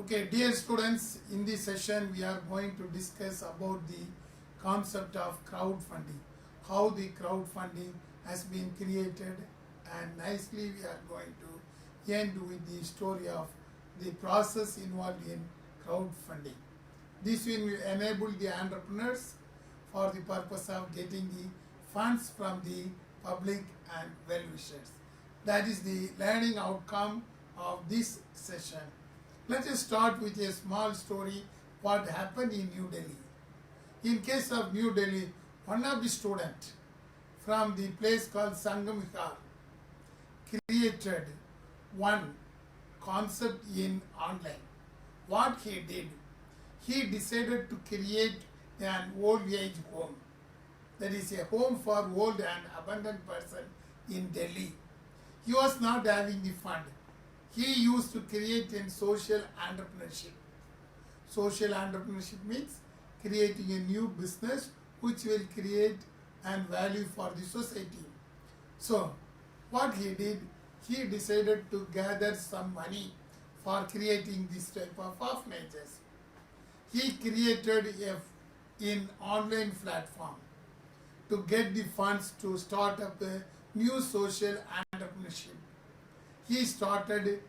Okay, dear students, in this session we are going to discuss about the concept of crowdfunding, how the crowdfunding has been created, and nicely we are going to end with the story of the process involved in crowdfunding. This will enable the entrepreneurs for the purpose of getting the funds from the public and well-wishers. That is the learning outcome of this session. Let us start with a small story what happened in New Delhi. In case of New Delhi, one of the students from the place called Sangamihar created one concept in online. What he did, he decided to create an old age home. That is a home for old and abandoned person in Delhi. He was not having the fund. He used to create a social entrepreneurship. Social entrepreneurship means creating a new business which will create and value for the society. So, what he did, he decided to gather some money for creating this type of orphanages. He created an online platform to get the funds to start up a new social entrepreneurship. He started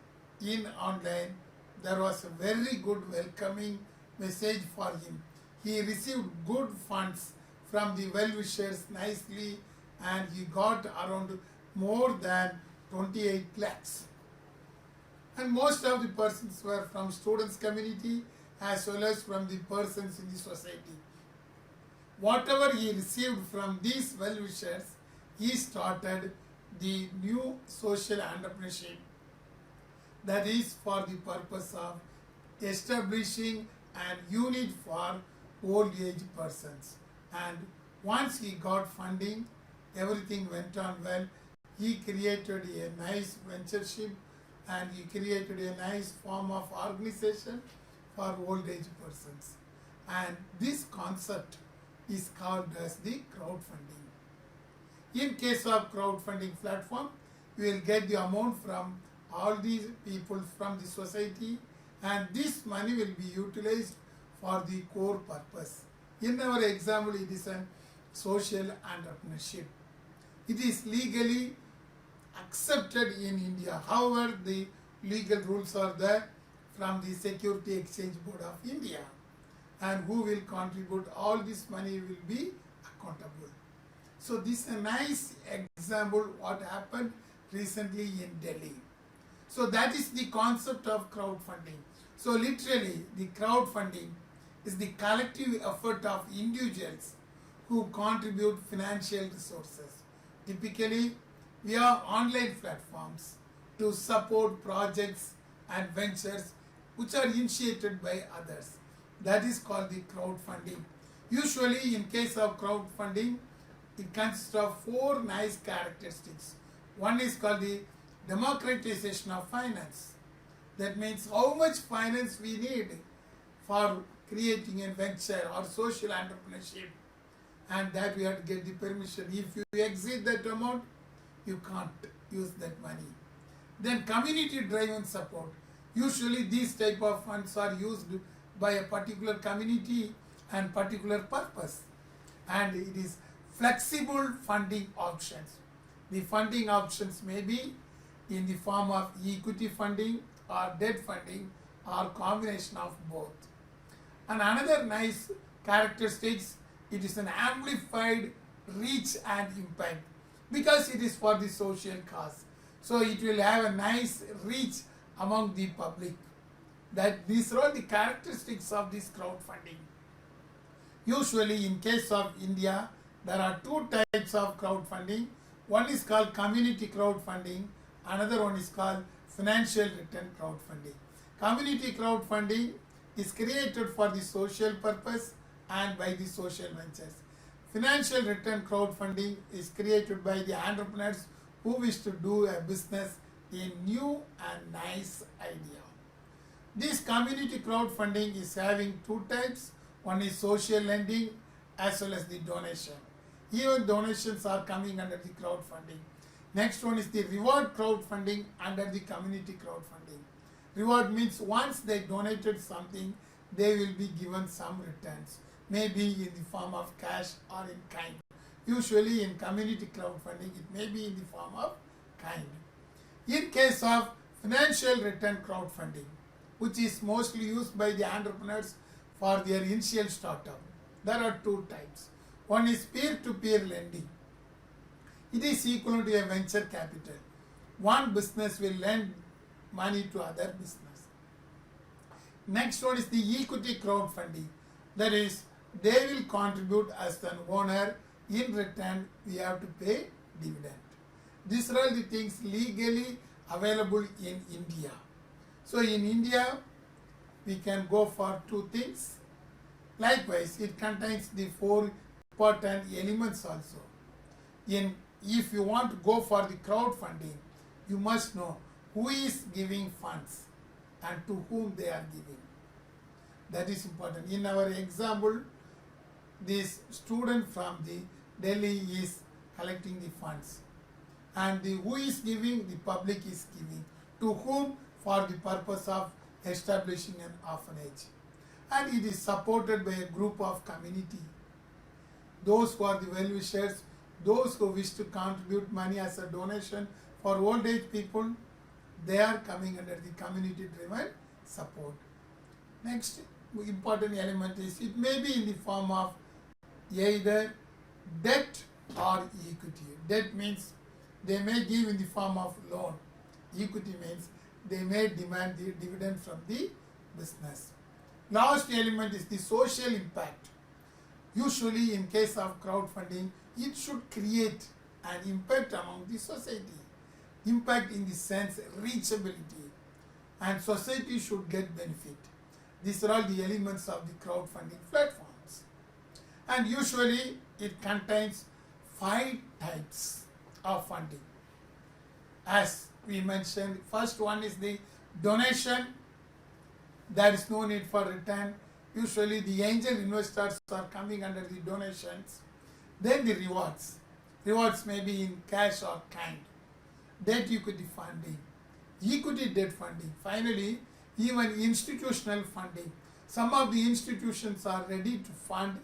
in online. There was a very good welcoming message for him. He received good funds from the well-wishers nicely, and he got around more than 28 lakhs. And most of the persons were from students community as well as from the persons in the society. Whatever he received from these well-wishers, he started the new social entrepreneurship. That is for the purpose of establishing an unit for old age persons. And once he got funding, everything went on well. He created a nice ventureship and he created a nice form of organization for old age persons. And this concept is called as the crowdfunding. In case of crowdfunding platform, you will get the amount from all these people from the society, and this money will be utilized for the core purpose. In our example, it is a social entrepreneurship. It is legally accepted in India. However, the legal rules are there from the Security Exchange Board of India, and who will contribute all this money will be accountable. So this is a nice example what happened recently in Delhi. So that is the concept of crowdfunding. So literally the crowdfunding is the collective effort of individuals who contribute financial resources, typically via online platforms, to support projects and ventures which are initiated by others. That is called the crowdfunding. Usually in case of crowdfunding, it consists of 4 nice characteristics. One is called the democratization of finance. That means how much finance we need for creating a venture or social entrepreneurship, and that we have to get the permission. If you exceed that amount, you can't use that money. Then community driven support. Usually these type of funds are used by a particular community and particular purpose, and it is flexible funding options. The funding options may be in the form of equity funding or debt funding or combination of both. And another nice characteristics, it is an amplified reach and impact because it is for the social cause. So it will have a nice reach among the public. That these are all the characteristics of this crowdfunding. Usually in case of India, there are 2 types of crowdfunding. One is called community crowdfunding, another one is called financial return crowdfunding. Community crowdfunding is created for the social purpose and by the social ventures. Financial return crowdfunding is created by the entrepreneurs who wish to do a business in new and nice idea. This community crowdfunding is having 2 types. One is social lending as well as the donation. Even donations are coming under the crowdfunding. Next one is the reward crowdfunding under the community crowdfunding. Reward means once they donated something, they will be given some returns, maybe in the form of cash or in kind. Usually in community crowdfunding, it may be in the form of kind. In case of financial return crowdfunding, which is mostly used by the entrepreneurs for their initial startup, there are two types. One is peer-to-peer lending. It is equivalent to a venture capital. One business will lend money to other business. Next one is the equity crowdfunding. That is, they will contribute as an owner. In return, we have to pay dividend. These are all the things legally available in India. So in India, we can go for two things. Likewise, it contains the four important elements also. If you want to go for the crowdfunding, you must know who is giving funds and to whom they are giving. That is important. In our example, this student from the Delhi is collecting the funds, and who is giving? The public is giving. To whom? For the purpose of establishing an orphanage. And it is supported by a group of community. Those who are the well-wishers, those who wish to contribute money as a donation for old age people, they are coming under the community-driven support. Next important element is it may be in the form of either debt or equity. Debt means they may give in the form of loan. Equity means they may demand the dividend from the business. Last element is the social impact. Usually in case of crowdfunding, it should create an impact among the society. Impact in the sense reachability, and society should get benefit. These are all the elements of the crowdfunding platforms. And usually it contains 5 types of funding. As we mentioned, first one is the donation. There is no need for return. Usually the angel investors are coming under the donations. Then the rewards. Rewards may be in cash or kind. Debt equity funding, equity debt funding. Finally, even institutional funding. Some of the institutions are ready to fund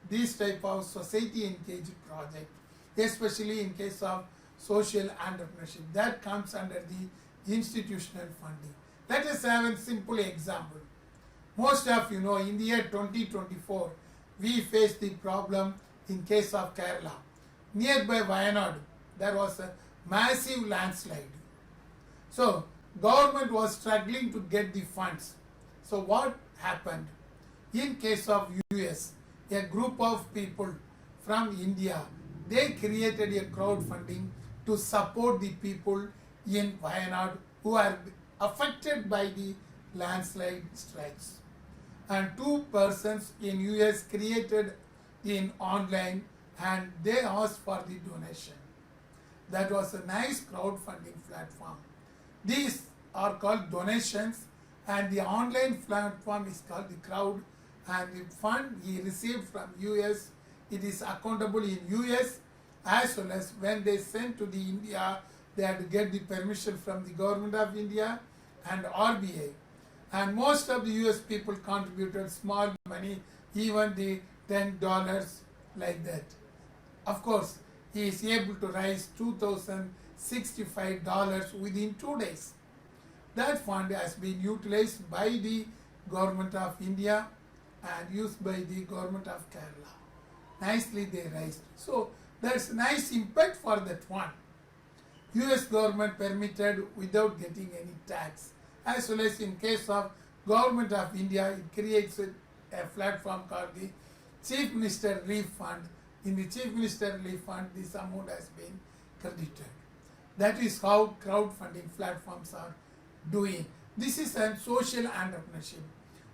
this type of society engaged project, especially in case of social entrepreneurship. That comes under the institutional funding. Let us have a simple example. Most of you know in the year 2024, we faced the problem in case of Kerala. Nearby Wayanad, there was a massive landslide. So, government was struggling to get the funds. So, what happened? In case of US, a group of people from India, they created a crowdfunding to support the people in Wayanad who are affected by the landslide strikes. And 2 persons in US created in online and they asked for the donation. That was a nice crowdfunding platform. These are called donations, and the online platform is called the crowd, and the fund he received from US, it is accountable in US, as well as when they sent to the India, they had to get the permission from the government of India and RBI. And most of the US people contributed small money, even the $10 like that. Of course, he is able to raise $2,065 within 2 days. That fund has been utilized by the government of India and used by the government of Kerala. Nicely they raised. So that's nice impact for that one. US government permitted without getting any tax. As well as in case of government of India, it creates a platform called the Chief Minister Relief Fund. In the Chief Minister Relief Fund, this amount has been credited. That is how crowdfunding platforms are doing. This is a social entrepreneurship.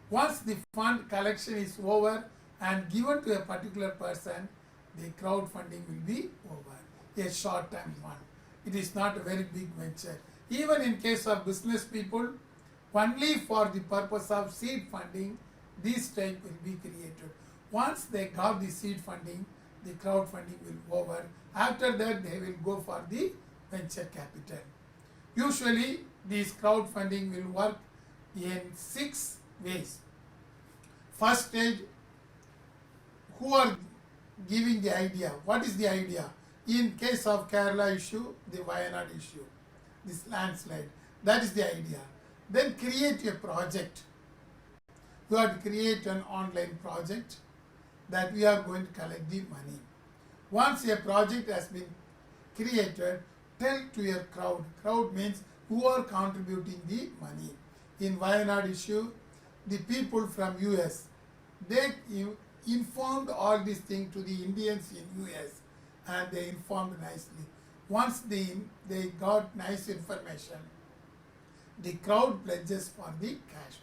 Once the fund collection is over and given to a particular person, the crowdfunding will be over. A short-term one. It is not a very big venture. Even in case of business people, only for the purpose of seed funding, this type will be created. Once they got the seed funding, the crowdfunding will over. After that, they will go for the venture capital. Usually, this crowdfunding will work in 6 ways. First stage, who are giving the idea? What is the idea? In case of Kerala issue, the Wayanad issue, this landslide, that is the idea. Then create a project. You have to create an online project that we are going to collect the money. Once a project has been created, tell to your crowd. Crowd means who are contributing the money. In Wayanad issue, the people from US, they informed all these things to the Indians in US, and they informed nicely. Once they got nice information, the crowd pledges for the cash.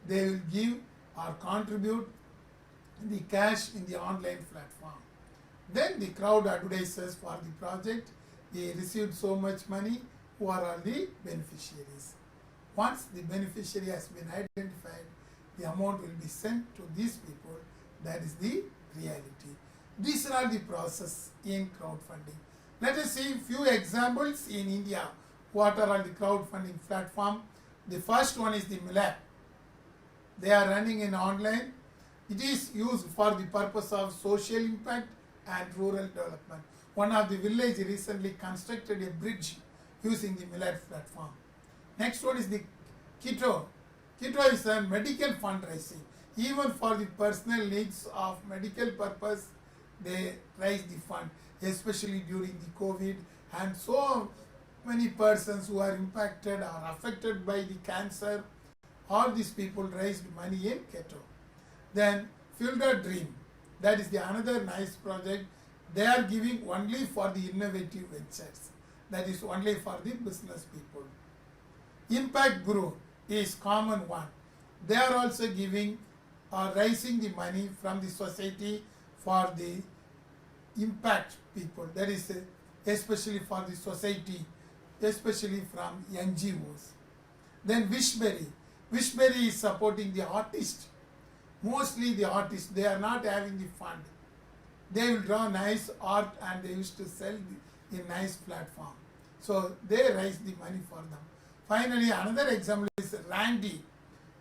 They will give or contribute the cash in the online platform. Then the crowd advertises for the project. They received so much money. Who are all the beneficiaries? Once the beneficiary has been identified, the amount will be sent to these people. That is the reality. These are the process in crowdfunding. Let us see few examples in India. What are all the crowdfunding platform? The first one is the Millet. They are running in online. It is used for the purpose of social impact and rural development. One of the village recently constructed a bridge using the Millet platform. Next one is the Keto. Keto is a medical fundraising. Even for the personal needs of medical purpose, they raise the fund, especially during the COVID, and so many persons who are impacted or affected by the cancer. All these people raised money in Keto. Then Fielder Dream, that is the another nice project. They are giving only for the innovative ventures. That is only for the business people. Impact Guru is common one. They are also giving or raising the money from the society for the impact people. That is especially for the society, especially from NGOs. Then Wishberry. Wishberry is supporting the artists. Mostly the artists, they are not having the fund. They will draw nice art and they used to sell in nice platform. So they raise the money for them. Finally, another example is Randy,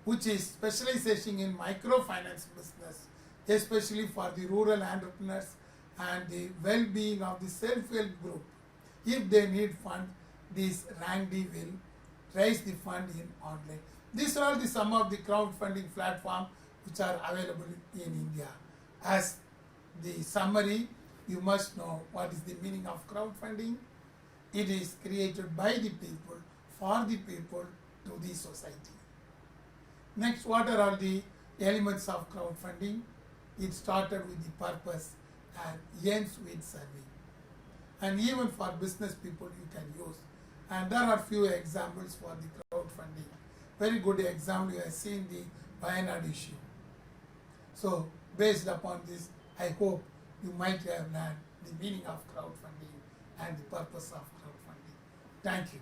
which is specialization in microfinance business, especially for the rural entrepreneurs and the well-being of the self-help group. If they need fund, this Randy will raise the fund in online. These are the some of the crowdfunding platforms which are available in India. As the summary, you must know what is the meaning of crowdfunding. It is created by the people, for the people, to the society. Next, what are all the elements of crowdfunding? It started with the purpose and ends with serving. And even for business people you can use. And there are few examples for the crowdfunding. Very good example, you have seen the Wayanad issue. So based upon this, I hope you might have learned the meaning of crowdfunding and the purpose of crowdfunding. Thank you.